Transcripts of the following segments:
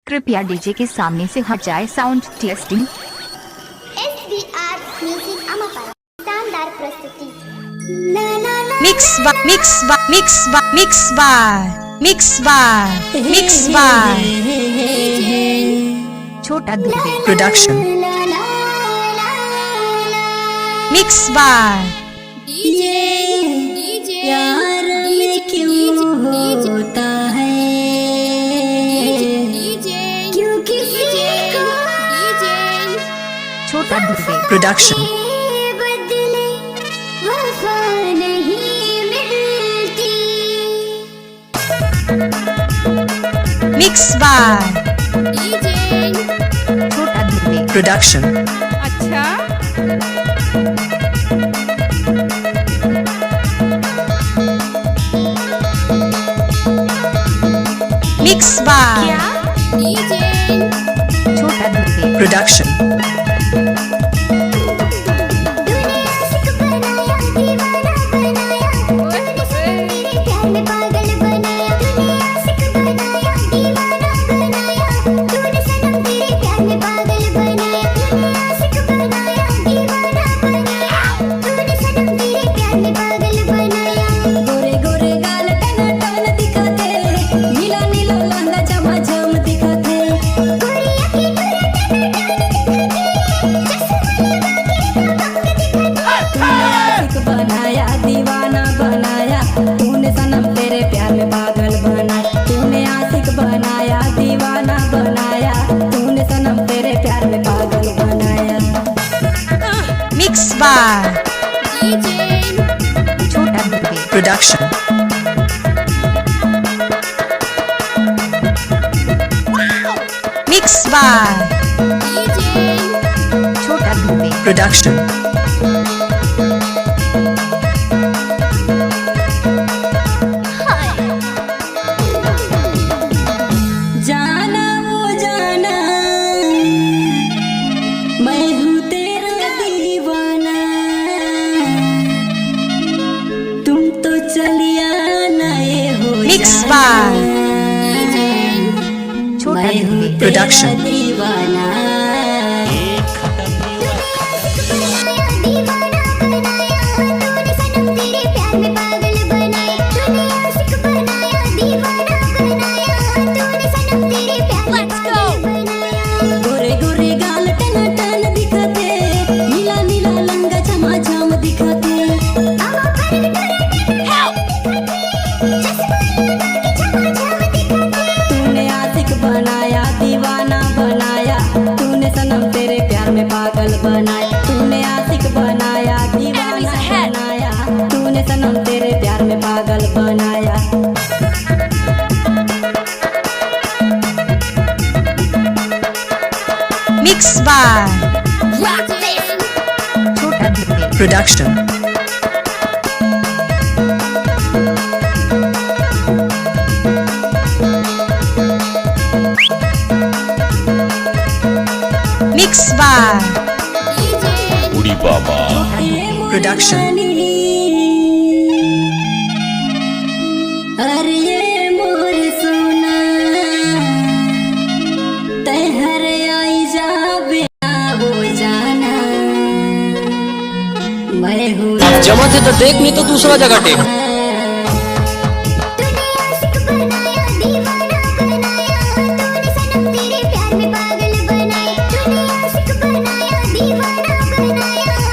कृपया डीजे के सामने से हट जाए। Sound testing. SBR म्यूजिक अमापारा शानदार प्रस्तुति। मिक्स बार छोटा दुबे प्रोडक्शन। मिक्स बार प्यार में क्यों होता है, क्यों किसी को छोटा दुबे प्रोडक्शन। बदले वफा नहीं मिलती। मिक्स बार छोटा दुबे प्रोडक्शन। अच्छा मिक्स बार छोटा दुबे प्रोडक्शन। गोरे गोरे गाल टना टन दिखाते, नीला नीला लहंगा झमाझम दिखाते। तूने आशिक बनाया दीवाना बनाया, तूने सनम तेरे प्यार में पागल बनाया। तूने आशिक बनाया दीवाना बनाया, तूने सनम तेरे प्यार में पागल बनाया। मिक्स बार छोटा दुबे प्रोडक्शन। मिक्स बार छोटा दुबे प्रोडक्शन। जाना वो जाना, मैं हूँ तेरा दीवाना। तुम तो चलिया नए हो मिक्स जाना। बार छोटा मैं हूँ दुबे तेरा प्रोडक्शन। दीवाना। गोरे गोरे गाल टना टन दिखाते, नीला नीला लहंगा झमाझम दिखाते। तूने आशिक बनाया दीवाना बनाया, तूने सनम तेरे प्यार में पागल बनाया। तूने आशिक बनाया दीवाना बनाया, तूने सनम तेरे प्यार में पागल बनाया। मिक्स बार छोटा दुबे प्रोडक्शन। मिक्स बार उड़ी बाबा प्रोडक्शन। अरे ये मोर सोना, तहर आई जा बिना हो जाना। मैं हूँ जमा थे तो देख, नहीं तो दूसरा जगह टेक।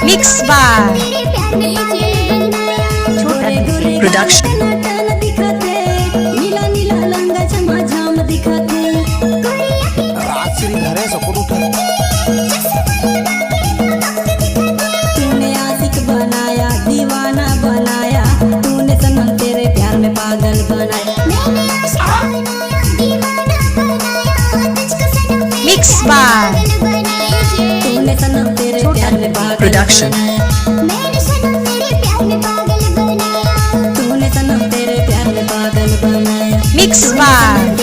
मिक्स बार छोटा दुबे प्रोडक्शन। दिखाते, नीला नीला लहंगा झमाझम दिखाते। तूने आशिक बनाया दीवाना बनाया, तूने सनम तेरे प्यार में पागल बनाया। मिक्स बार तूने सनम तेरे प्यार में पागल प्रोडक्शन। तूने सनम तेरे प्यार में पागल बनाया। मिक्स बार